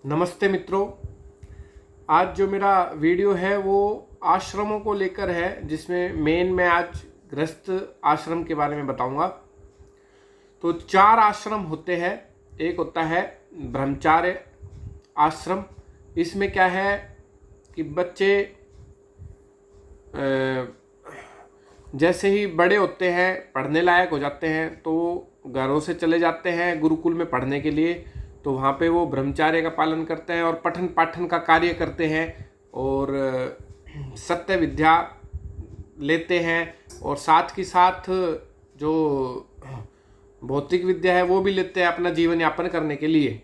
नमस्ते मित्रों। आज जो मेरा वीडियो है वो आश्रमों को लेकर है, जिसमें मैं आज गृहस्थ आश्रम के बारे में बताऊंगा। तो 4 आश्रम होते हैं। एक होता है ब्रह्मचार्य आश्रम। इसमें क्या है कि बच्चे जैसे ही बड़े होते हैं, पढ़ने लायक हो जाते हैं, तो घरों से चले जाते हैं गुरुकुल में पढ़ने के लिए। तो वहाँ पे वो ब्रह्मचार्य का पालन करते हैं और पठन पाठन का कार्य करते हैं और सत्य विद्या लेते हैं, और साथ ही साथ जो भौतिक विद्या है वो भी लेते हैं अपना जीवन यापन करने के लिए।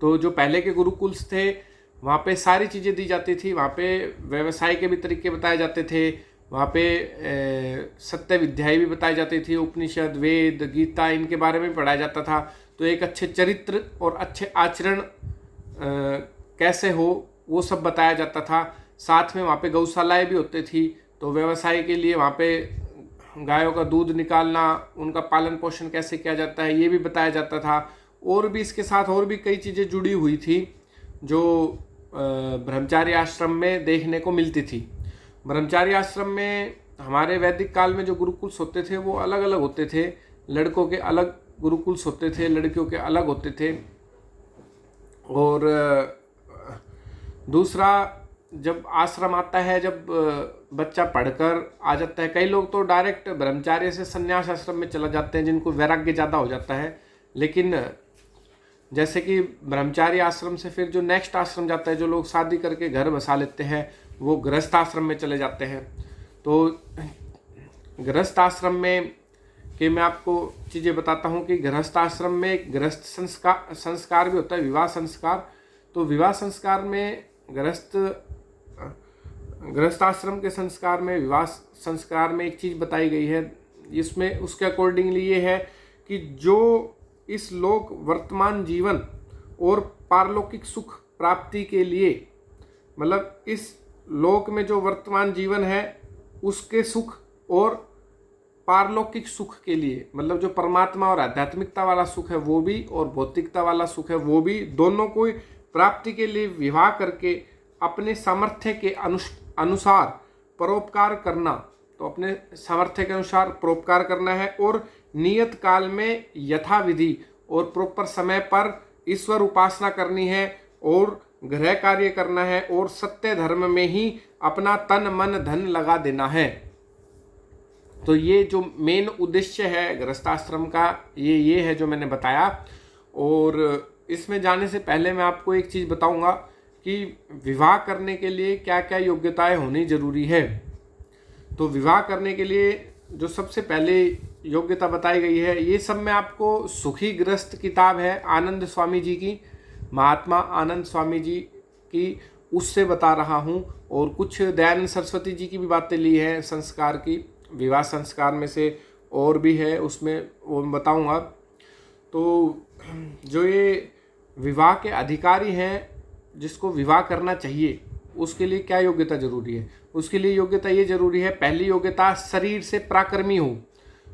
तो जो पहले के गुरुकुल थे वहाँ पे सारी चीज़ें दी जाती थी। वहाँ पे व्यवसाय के भी तरीके बताए जाते थे। वहाँ पे सत्य विद्याएं भी बताई जाती थी। उपनिषद, वेद, गीता, इनके बारे में पढ़ाया जाता था। तो एक अच्छे चरित्र और अच्छे आचरण कैसे हो वो सब बताया जाता था। साथ में वहाँ पे गौशालाएं भी होती थी। तो व्यवसाय के लिए वहाँ पे गायों का दूध निकालना, उनका पालन पोषण कैसे किया जाता है, ये भी बताया जाता था। और भी इसके साथ और भी कई चीज़ें जुड़ी हुई थी जो ब्रह्मचार्य आश्रम में देखने को मिलती थी। ब्रह्मचार्य आश्रम में हमारे वैदिक काल में जो गुरुकुल्स होते थे वो अलग अलग होते थे। लड़कों के अलग गुरुकुल्स होते थे, लड़कियों के अलग होते थे। और दूसरा, जब आश्रम आता है, जब बच्चा पढ़कर आ जाता है, कई लोग तो डायरेक्ट ब्रह्मचार्य से संन्यास आश्रम में चला जाते हैं जिनको वैराग्य ज़्यादा हो जाता है। लेकिन जैसे कि ब्रह्मचार्य आश्रम से फिर जो नेक्स्ट आश्रम जाता है, जो लोग शादी करके घर बसा लेते हैं, वो गृहस्थ आश्रम में चले जाते हैं। तो गृहस्थ आश्रम में कि मैं आपको चीज़ें बताता हूँ कि गृहस्थ आश्रम में एक गृहस्थ संस्कार भी होता है, विवाह संस्कार। तो विवाह संस्कार में गृहस्थ आश्रम के संस्कार में, विवाह संस्कार में एक चीज़ बताई गई है। इसमें उसके अकॉर्डिंगली ये है कि जो इस लोक वर्तमान जीवन और पारलौकिक सुख प्राप्ति के लिए, मतलब इस लोक में जो वर्तमान जीवन है उसके सुख और पारलौकिक सुख के लिए, मतलब जो परमात्मा और आध्यात्मिकता वाला सुख है वो भी, और भौतिकता वाला सुख है वो भी, दोनों को प्राप्ति के लिए विवाह करके अपने सामर्थ्य के अनुसार परोपकार करना। तो अपने सामर्थ्य के अनुसार परोपकार करना है, और नियत काल में यथाविधि और प्रॉपर समय पर ईश्वर उपासना करनी है, और गृह कार्य करना है, और सत्य धर्म में ही अपना तन मन धन लगा देना है। तो ये जो मेन उद्देश्य है गृहस्थाश्रम का, ये है जो मैंने बताया। और इसमें जाने से पहले मैं आपको एक चीज़ बताऊंगा कि विवाह करने के लिए क्या क्या योग्यताएं होनी जरूरी है। तो विवाह करने के लिए जो सबसे पहले योग्यता बताई गई है, ये सब मैं आपको सुखी गृहस्थ किताब है आनंद स्वामी जी की, महात्मा आनंद स्वामी जी की, उससे बता रहा हूँ। और कुछ दयानंद सरस्वती जी की भी बातें ली है संस्कार की, विवाह संस्कार में से और भी है, उसमें वो मैं बताऊँगा। तो जो ये विवाह के अधिकारी हैं, जिसको विवाह करना चाहिए, उसके लिए क्या योग्यता जरूरी है? उसके लिए योग्यता ये जरूरी है, पहली योग्यता शरीर से पराक्रमी हो।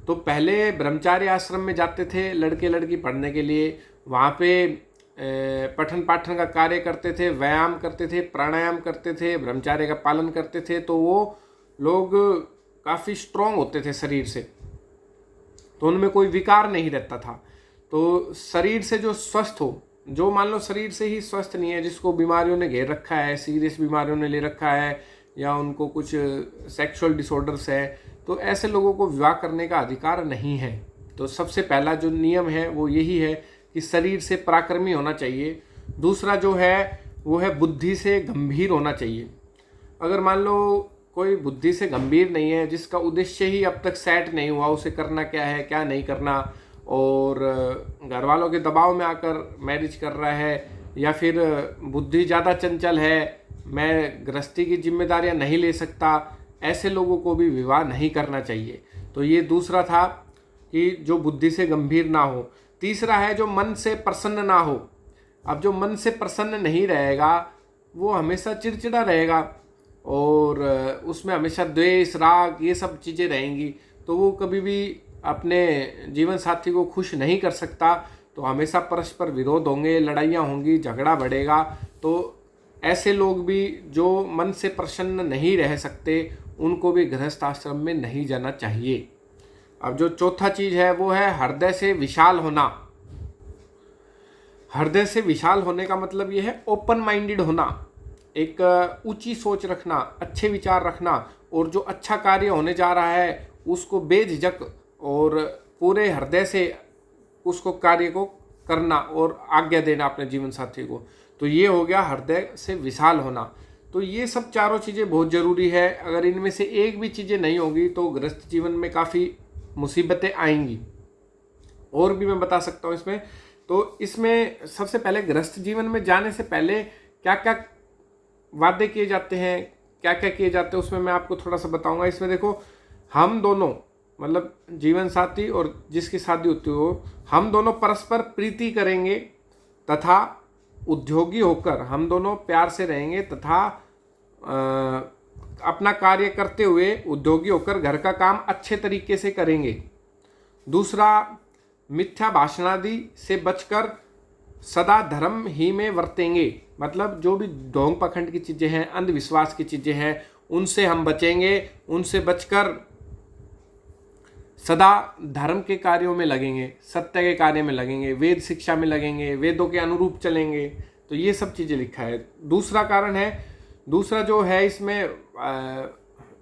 तो पहले ब्रह्मचार्य आश्रम में जाते थे लड़के लड़की पढ़ने के लिए, वहाँ पे पठन पाठन का कार्य करते थे, व्यायाम करते थे, प्राणायाम करते थे, ब्रह्मचार्य का पालन करते थे। तो वो लोग काफ़ी स्ट्रांग होते थे शरीर से, तो उनमें कोई विकार नहीं रहता था। तो शरीर से जो स्वस्थ हो, जो मान लो शरीर से ही स्वस्थ नहीं है, जिसको बीमारियों ने घेर रखा है, सीरियस बीमारियों ने ले रखा है, या उनको कुछ सेक्सुअल डिसऑर्डर्स है, तो ऐसे लोगों को विवाह करने का अधिकार नहीं है। तो सबसे पहला जो नियम है वो यही है कि शरीर से पराक्रमी होना चाहिए। दूसरा जो है वो है बुद्धि से गंभीर होना चाहिए। अगर मान लो कोई बुद्धि से गंभीर नहीं है, जिसका उद्देश्य ही अब तक सेट नहीं हुआ, उसे करना क्या है क्या नहीं करना, और घर वालों के दबाव में आकर मैरिज कर रहा है, या फिर बुद्धि ज़्यादा चंचल है, मैं गृहस्थी की जिम्मेदारियां नहीं ले सकता, ऐसे लोगों को भी विवाह नहीं करना चाहिए। तो ये दूसरा था कि जो बुद्धि से गंभीर ना हो। तीसरा है जो मन से प्रसन्न ना हो। अब जो मन से प्रसन्न नहीं रहेगा वो हमेशा चिड़चिड़ा रहेगा, और उसमें हमेशा द्वेष, राग, ये सब चीज़ें रहेंगी। तो वो कभी भी अपने जीवन साथी को खुश नहीं कर सकता। तो तो हमेशा परस्पर विरोध होंगे, लड़ाइयाँ होंगी, झगड़ा बढ़ेगा। तो ऐसे लोग भी जो मन से प्रसन्न नहीं रह सकते, उनको भी गृहस्थ आश्रम में नहीं जाना चाहिए। अब जो चौथा चीज है वो है हृदय से विशाल होना। हृदय से विशाल होने का मतलब ये है ओपन माइंडेड होना, एक ऊंची सोच रखना, अच्छे विचार रखना, और जो अच्छा कार्य होने जा रहा है उसको बेझिझक और पूरे हृदय से उसको कार्य को करना और आज्ञा देना अपने जीवन साथी को। तो ये हो गया हृदय से विशाल होना। तो ये सब चारों चीज़ें बहुत ज़रूरी है। अगर इनमें से एक भी चीज़ें नहीं होगी तो गृहस्थ जीवन में काफ़ी मुसीबतें आएंगी। और भी मैं बता सकता हूँ इसमें। तो इसमें सबसे पहले गृहस्थ जीवन में जाने से पहले क्या क्या वादे किए जाते हैं, क्या क्या किए जाते हैं, उसमें मैं आपको थोड़ा सा बताऊंगा। इसमें देखो, हम दोनों मतलब जीवन साथी और जिसकी शादी होती हो, हम दोनों परस्पर प्रीति करेंगे तथा उद्योगी होकर हम दोनों प्यार से रहेंगे तथा अपना कार्य करते हुए उद्योगी होकर घर का काम अच्छे तरीके से करेंगे। दूसरा, मिथ्या भाषणादि से बचकर सदा धर्म ही में वर्तेंगे। मतलब जो भी ढोंग पखंड की चीज़ें हैं, अंधविश्वास की चीज़ें हैं, उनसे हम बचेंगे, उनसे बचकर सदा धर्म के कार्यों में लगेंगे, सत्य के कार्य में लगेंगे, वेद शिक्षा में लगेंगे, वेदों के अनुरूप चलेंगे। तो ये सब चीज़ें लिखा है। दूसरा कारण है, दूसरा जो है इसमें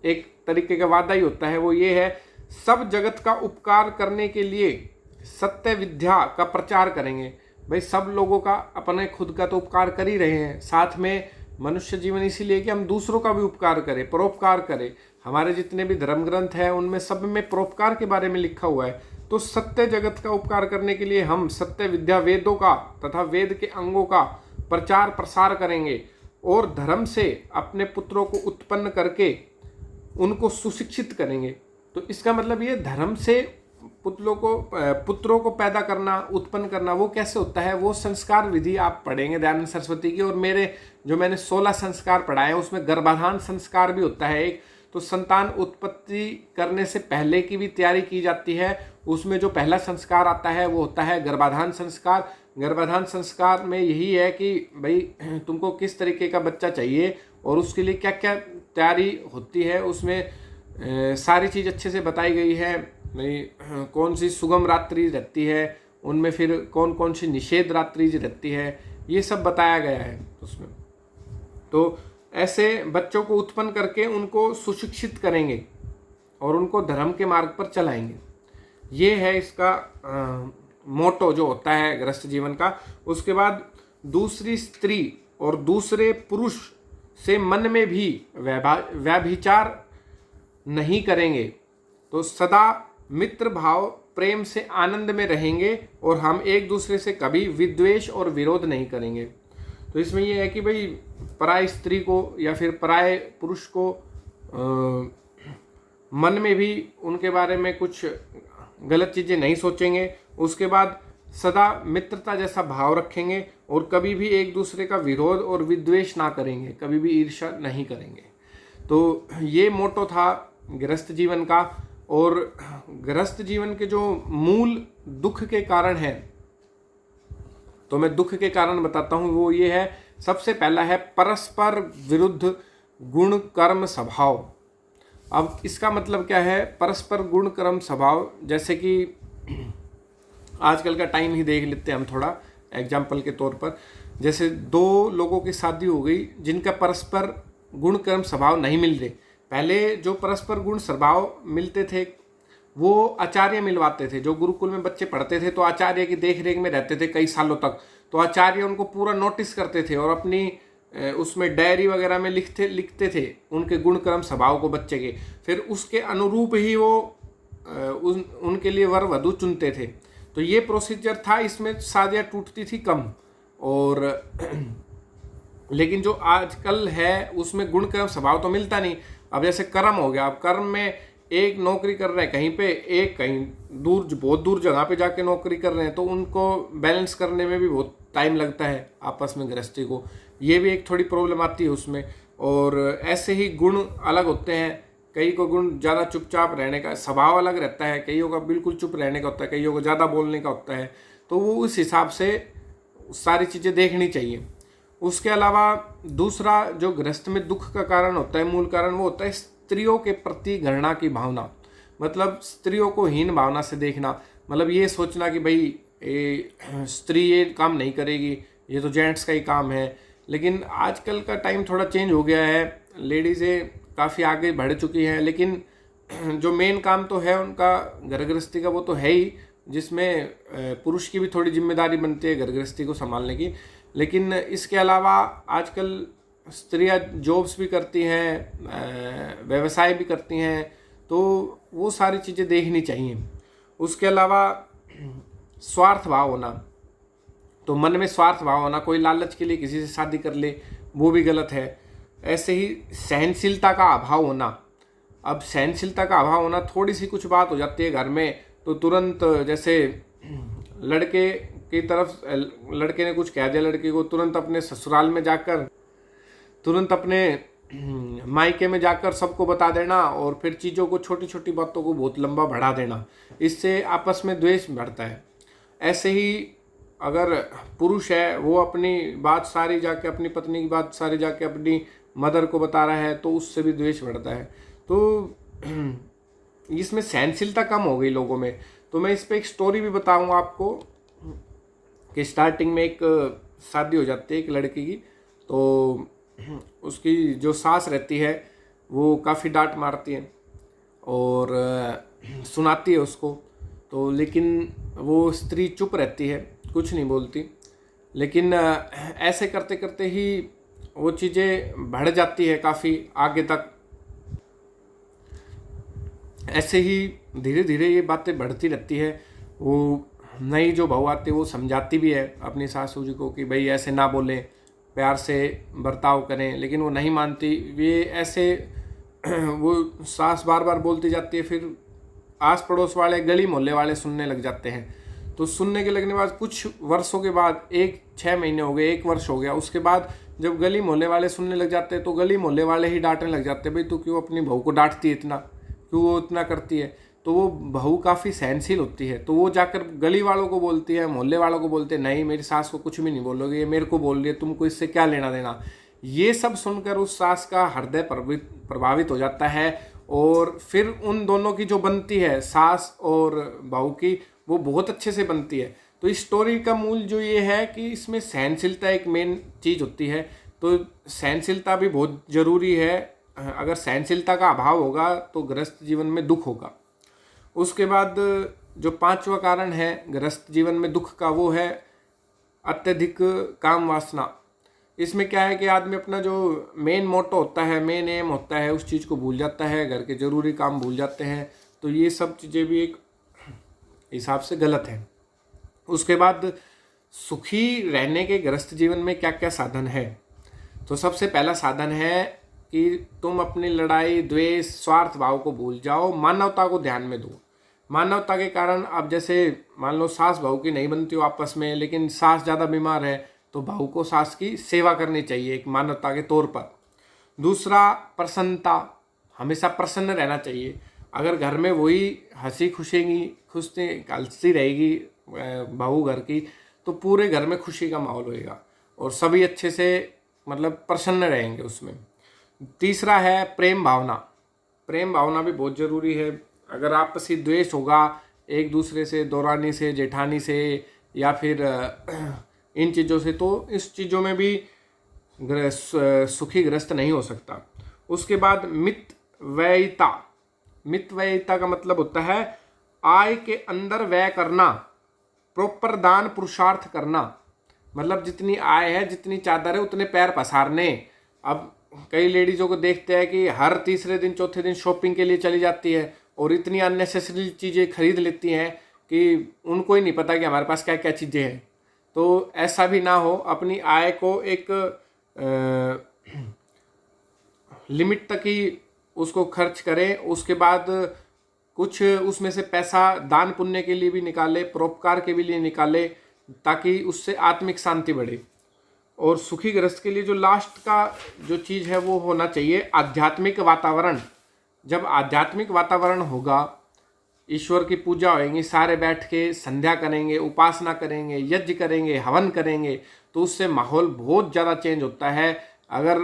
एक तरीके का वादा ही होता है, वो ये है सब जगत का उपकार करने के लिए सत्य विद्या का प्रचार करेंगे। भाई सब लोगों का अपने खुद का तो उपकार कर ही रहे हैं, साथ में मनुष्य जीवन इसीलिए कि हम दूसरों का भी उपकार करें, परोपकार करें। हमारे जितने भी धर्म ग्रंथ हैं उनमें सब में परोपकार के बारे में लिखा हुआ है। तो सत्य जगत का उपकार करने के लिए हम सत्य विद्या, वेदों का तथा वेद के अंगों का प्रचार प्रसार करेंगे और धर्म से अपने पुत्रों को उत्पन्न करके उनको सुशिक्षित करेंगे। तो इसका मतलब ये धर्म से पुत्रों को पैदा करना, उत्पन्न करना, वो कैसे होता है, वो संस्कार विधि आप पढ़ेंगे दयानंद सरस्वती की। और मेरे जो मैंने 16 संस्कार पढ़ाए हैं उसमें गर्भाधान संस्कार भी होता है एक। तो संतान उत्पत्ति करने से पहले की भी तैयारी की जाती है। उसमें जो पहला संस्कार आता है वो होता है गर्भाधान संस्कार। गर्भाधान संस्कार में यही है कि भाई तुमको किस तरीके का बच्चा चाहिए और उसके लिए क्या क्या तैयारी होती है। उसमें सारी चीज़ अच्छे से बताई गई है। भाई कौन सी सुगम रात्रि रहती है, उनमें फिर कौन कौन सी निषेध रात्रि रहती है, ये सब बताया गया है उसमें। तो ऐसे बच्चों को उत्पन्न करके उनको सुशिक्षित करेंगे और उनको धर्म के मार्ग पर चलाएंगे। ये है इसका मोटो जो होता है गृहस्थ जीवन का। उसके बाद दूसरी स्त्री और दूसरे पुरुष से मन में भी व्यभिचार नहीं करेंगे। तो सदा मित्र भाव प्रेम से आनंद में रहेंगे और हम एक दूसरे से कभी विद्वेष और विरोध नहीं करेंगे। तो इसमें यह है कि भाई पराय स्त्री को या फिर पराय पुरुष को मन में भी उनके बारे में कुछ गलत चीज़ें नहीं सोचेंगे। उसके बाद सदा मित्रता जैसा भाव रखेंगे और कभी भी एक दूसरे का विरोध और विद्वेष ना करेंगे, कभी भी ईर्ष्या नहीं करेंगे। तो ये मोटो था गृहस्थ जीवन का। और गृहस्थ जीवन के जो मूल दुख के कारण है, तो मैं दुख के कारण बताता हूँ। वो ये है, सबसे पहला है परस्पर विरुद्ध गुण कर्म स्वभाव। अब इसका मतलब क्या है, परस्पर गुण कर्म स्वभाव, जैसे कि आजकल का टाइम ही देख लेते हैं हम थोड़ा एग्जाम्पल के तौर पर। जैसे दो लोगों की शादी हो गई जिनका परस्पर गुण कर्म स्वभाव नहीं मिल रहे। पहले जो परस्पर गुण स्वभाव मिलते थे वो आचार्य मिलवाते थे। जो गुरुकुल में बच्चे पढ़ते थे तो आचार्य की देख रेख में रहते थे कई सालों तक। तो आचार्य उनको पूरा नोटिस करते थे और अपनी उसमें डायरी वगैरह में लिखते थे उनके गुण कर्म स्वभाव को बच्चे के। फिर उसके अनुरूप ही वो उनके लिए वर वधू चुनते थे। तो ये प्रोसीजर था, इसमें शादियाँ टूटती थी कम। और लेकिन जो आजकल है उसमें गुण कर्म स्वभाव तो मिलता नहीं। अब जैसे कर्म हो गया, अब कर्म में एक नौकरी कर रहे हैं कहीं पे, एक कहीं दूर बहुत दूर जगह पे जाके नौकरी कर रहे हैं, तो उनको बैलेंस करने में भी बहुत टाइम लगता है आपस में गृहस्थी को। ये भी एक थोड़ी प्रॉब्लम आती है उसमें। और ऐसे ही गुण अलग होते हैं। कई को गुण ज़्यादा चुपचाप रहने का स्वभाव अलग रहता है, कईयों का बिल्कुल चुप रहने का होता है, कईयों को ज़्यादा बोलने का होता है। तो वो उस हिसाब से सारी चीज़ें देखनी चाहिए। उसके अलावा दूसरा जो गृहस्थ में दुख का कारण होता है, मूल कारण वो होता है स्त्रियों के प्रति घृणा की भावना। मतलब स्त्रियों को हीन भावना से देखना, मतलब ये सोचना कि भाई स्त्री ये काम नहीं करेगी, ये तो जेंट्स का ही काम है। लेकिन आजकल का टाइम थोड़ा चेंज हो गया है, लेडीज़ें काफ़ी आगे बढ़ चुकी हैं, लेकिन जो मेन काम तो है उनका घर गृहस्थी का वो तो है ही, जिसमें पुरुष की भी थोड़ी जिम्मेदारी बनती है घर गृहस्थी को संभालने की। लेकिन इसके अलावा आजकल स्त्रियां जॉब्स भी करती हैं, व्यवसाय भी करती हैं, तो वो सारी चीज़ें देखनी चाहिए। उसके अलावा स्वार्थ भाव होना, तो मन में स्वार्थ भाव होना, कोई लालच के लिए किसी से शादी कर ले, वो भी गलत है। ऐसे ही सहनशीलता का अभाव होना। अब सहनशीलता का अभाव होना, थोड़ी सी कुछ बात हो जाती है घर में तो तुरंत, जैसे लड़के की तरफ लड़के ने कुछ कह दिया लड़की को, तुरंत अपने ससुराल में जाकर, तुरंत अपने मायके में जाकर सबको बता देना, और फिर चीज़ों को, छोटी छोटी बातों को बहुत लंबा बढ़ा देना। इससे आपस में द्वेष बढ़ता है। ऐसे ही अगर पुरुष है वो अपनी बात सारी जाके, अपनी पत्नी की बात सारी जाके अपनी मदर को बता रहा है, तो उससे भी द्वेष बढ़ता है। तो इसमें सहनशीलता कम हो गई लोगों में। तो मैं इस पे एक स्टोरी भी बताऊंगा आपको कि स्टार्टिंग में एक शादी हो जाती है एक लड़की की, तो उसकी जो सास रहती है वो काफ़ी डांट मारती है और सुनाती है उसको, तो लेकिन वो स्त्री चुप रहती है, कुछ नहीं बोलती। लेकिन ऐसे करते करते ही वो चीज़ें बढ़ जाती है काफ़ी आगे तक। ऐसे ही धीरे धीरे ये बातें बढ़ती रहती है। वो नई जो बहू आती है वो समझाती भी है अपनी सासू जी को कि भाई ऐसे ना बोलें, प्यार से बर्ताव करें, लेकिन वो नहीं मानती। ये ऐसे वो सास बार बार बोलती जाती है, फिर आस पड़ोस वाले, गली मोहल्ले वाले सुनने लग जाते हैं। तो सुनने के लगने के बाद कुछ वर्षों के बाद, 6 महीने हो गए, 1 वर्ष हो गया, उसके बाद जब गली मोहल्ले वाले सुनने लग जाते हैं तो गली मोहल्ले वाले ही डांटने लग जाते हैं, भाई तू क्यों अपनी बहू को डांटती है इतना, क्यों वो इतना करती है। तो वो बहू काफ़ी सहनशील होती है, तो वो जाकर गली वालों को बोलती है, मोहल्ले वालों को बोलते हैं, नहीं मेरी सास को कुछ भी नहीं बोलोगे, ये मेरे को बोल रही है, तुमको इससे क्या लेना देना। ये सब सुनकर उस सास का हृदय प्रभावित हो जाता है, और फिर उन दोनों की जो बनती है, सास और बहू की, वो बहुत अच्छे से बनती है। तो इस स्टोरी का मूल जो ये है कि इसमें सहनशीलता एक मेन चीज़ होती है। तो सहनशीलता भी बहुत ज़रूरी है। अगर सहनशीलता का अभाव होगा तो गृहस्थ जीवन में दुख होगा। उसके बाद जो 5वां कारण है गृहस्थ जीवन में दुख का, वो है अत्यधिक काम वासना। इसमें क्या है कि आदमी अपना जो मेन मोटो होता है, मेन एम होता है, उस चीज़ को भूल जाता है, घर के ज़रूरी काम भूल जाते हैं। तो ये सब चीज़ें भी एक हिसाब से गलत है। उसके बाद सुखी रहने के गृहस्थ जीवन में क्या क्या साधन है। तो सबसे पहला साधन है कि तुम अपनी लड़ाई, द्वेष, स्वार्थ भाव को भूल जाओ, मानवता को ध्यान में दो। मानवता के कारण, अब जैसे मान लो सास बहू की नहीं बनती हो आपस में, लेकिन सास ज़्यादा बीमार है तो बहू को सास की सेवा करनी चाहिए एक मानवता के तौर पर। दूसरा, प्रसन्नता, हमेशा प्रसन्न रहना चाहिए। अगर घर में वही हंसी खुशी रहेगी बहू घर की, तो पूरे घर में खुशी का माहौल होएगा और सभी अच्छे से मतलब प्रसन्न रहेंगे उसमें। तीसरा है प्रेम भावना। प्रेम भावना भी बहुत ज़रूरी है। अगर आपसी द्वेष होगा एक दूसरे से, दौरानी से, जेठानी से, या फिर इन चीज़ों से, तो इस चीज़ों में भी सुखी गृहस्थ नहीं हो सकता। उसके बाद मितव्ययिता। मितव्ययिता का मतलब होता है आय के अंदर व्यय करना, प्रॉपर दान पुरुषार्थ करना। मतलब जितनी आय है, जितनी चादर है, उतने पैर पसारने। अब कई लेडीज़ों को देखते हैं कि हर तीसरे दिन चौथे दिन शॉपिंग के लिए चली जाती है और इतनी अननेसेसरी चीज़ें खरीद लेती हैं कि उनको ही नहीं पता कि हमारे पास क्या क्या चीज़ें हैं। तो ऐसा भी ना हो, अपनी आय को एक लिमिट तक ही उसको खर्च करें। उसके बाद कुछ उसमें से पैसा दान पुण्य के लिए भी निकाले, परोपकार के भी लिए निकाले, ताकि उससे आत्मिक शांति बढ़े। और सुखी गृहस्थ के लिए जो लास्ट का जो चीज़ है वो होना चाहिए आध्यात्मिक वातावरण। जब आध्यात्मिक वातावरण होगा ईश्वर की पूजा होएगी, सारे बैठ के संध्या करेंगे, उपासना करेंगे, यज्ञ करेंगे, हवन करेंगे, तो उससे माहौल बहुत ज़्यादा चेंज होता है। अगर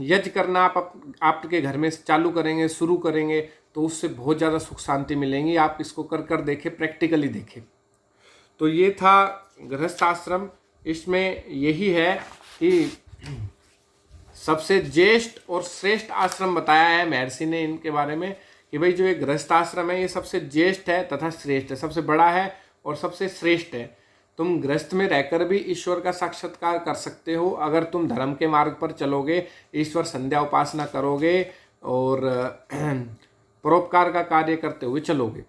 यज्ञ करना आपके घर में चालू करेंगे, शुरू करेंगे, तो उससे बहुत ज़्यादा सुख शांति मिलेंगी। आप इसको कर कर देखें, प्रैक्टिकली देखें। तो ये था गृहस्थ आश्रम। इसमें यही है कि सबसे ज्येष्ठ और श्रेष्ठ आश्रम बताया है महर्षि ने इनके बारे में, कि भाई जो ये गृहस्थ आश्रम है ये सबसे ज्येष्ठ है तथा श्रेष्ठ है, सबसे बड़ा है और सबसे श्रेष्ठ है। तुम गृहस्थ में रहकर भी ईश्वर का साक्षात्कार कर सकते हो अगर तुम धर्म के मार्ग पर चलोगे, ईश्वर संध्या उपासना करोगे और परोपकार का कार्य करते हुए चलोगे।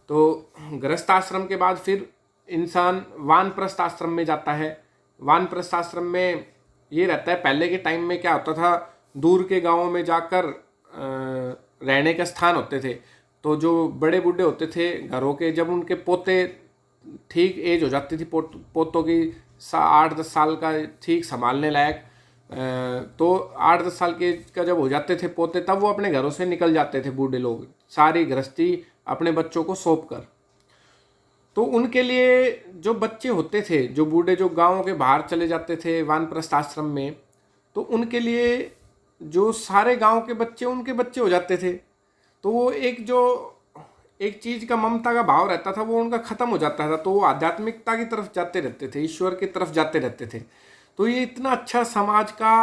तो गृहस्थ आश्रम के बाद फिर इंसान वानप्रस्थ आश्रम में जाता है। वानप्रस्थ आश्रम में ये रहता है, पहले के टाइम में क्या होता था, दूर के गांवों में जाकर रहने के स्थान होते थे। तो जो बड़े बूढ़े होते थे घरों के, जब उनके पोते ठीक एज हो जाती थी, पोतों की 8-10 साल का ठीक संभालने लायक, तो 8-10 साल के का जब हो जाते थे पोते, तब वो अपने घरों से निकल जाते थे बूढ़े लोग, सारी गृहस्थी अपने बच्चों को सौंप कर। तो उनके लिए जो बच्चे होते थे, जो बूढ़े जो गांवों के बाहर चले जाते थे वानप्रस्थ आश्रम में, तो उनके लिए जो सारे गांव के बच्चे उनके बच्चे हो जाते थे। तो वो एक चीज़ का ममता का भाव रहता था, वो उनका ख़त्म हो जाता था। तो वो आध्यात्मिकता की तरफ जाते रहते थे, ईश्वर की तरफ जाते रहते थे। तो ये इतना अच्छा समाज का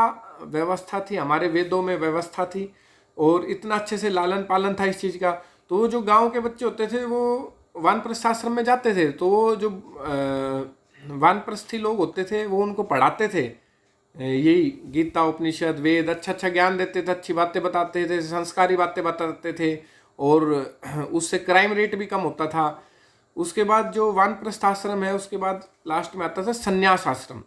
व्यवस्था थी, हमारे वेदों में व्यवस्था थी, और इतना अच्छे से लालन पालन था इस चीज़ का। तो जो गांव के बच्चे होते थे वो वानप्रस्थ आश्रम में जाते थे, तो वो जो वानप्रस्थी लोग होते थे वो उनको पढ़ाते थे, यही गीता उपनिषद वेद, अच्छा अच्छा ज्ञान देते थे, अच्छी बातें बताते थे, संस्कारी बातें बताते थे, और उससे क्राइम रेट भी कम होता था। उसके बाद जो वानप्रस्थ आश्रम है, उसके बाद लास्ट में आता था संन्यास आश्रम।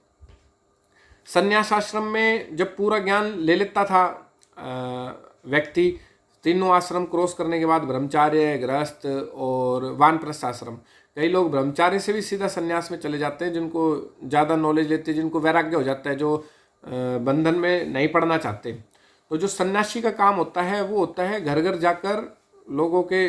संन्यास आश्रम में जब पूरा ज्ञान ले लेता था व्यक्ति, तीनों आश्रम क्रॉस करने के बाद ब्रह्मचार्य, गृहस्थ और वानप्रस्थ आश्रम, कई लोग ब्रह्मचार्य से भी सीधा संन्यास में चले जाते हैं, जिनको ज़्यादा नॉलेज लेते हैं, जिनको वैराग्य हो जाता है, जो बंधन में नहीं पड़ना चाहते। तो जो सन्यासी का काम होता है वो होता है घर घर जाकर, लोगों के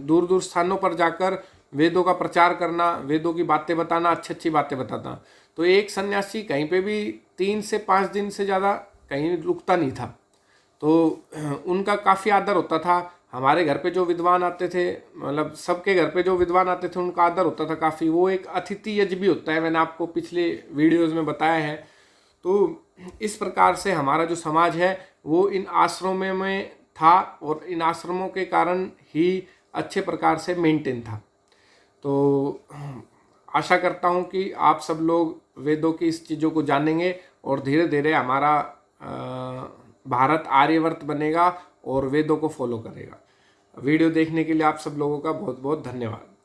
दूर दूर स्थानों पर जाकर वेदों का प्रचार करना, वेदों की बातें बताना, अच्छी अच्छी बातें बताना। तो एक सन्यासी कहीं पे भी 3 से 5 दिन से ज़्यादा कहीं रुकता नहीं था। तो उनका काफ़ी आदर होता था। हमारे घर पे जो विद्वान आते थे, मतलब सबके घर पे जो विद्वान आते थे, उनका आदर होता था काफ़ी। वो एक अतिथि यज्ञ भी होता है, मैंने आपको पिछले वीडियोज़ में बताया है। तो इस प्रकार से हमारा जो समाज है वो इन आश्रमों में था, और इन आश्रमों के कारण ही अच्छे प्रकार से मेंटेन था। तो आशा करता हूँ कि आप सब लोग वेदों की इस चीज़ों को जानेंगे, और धीरे धीरे हमारा भारत आर्यवर्त बनेगा और वेदों को फॉलो करेगा। वीडियो देखने के लिए आप सब लोगों का बहुत बहुत धन्यवाद।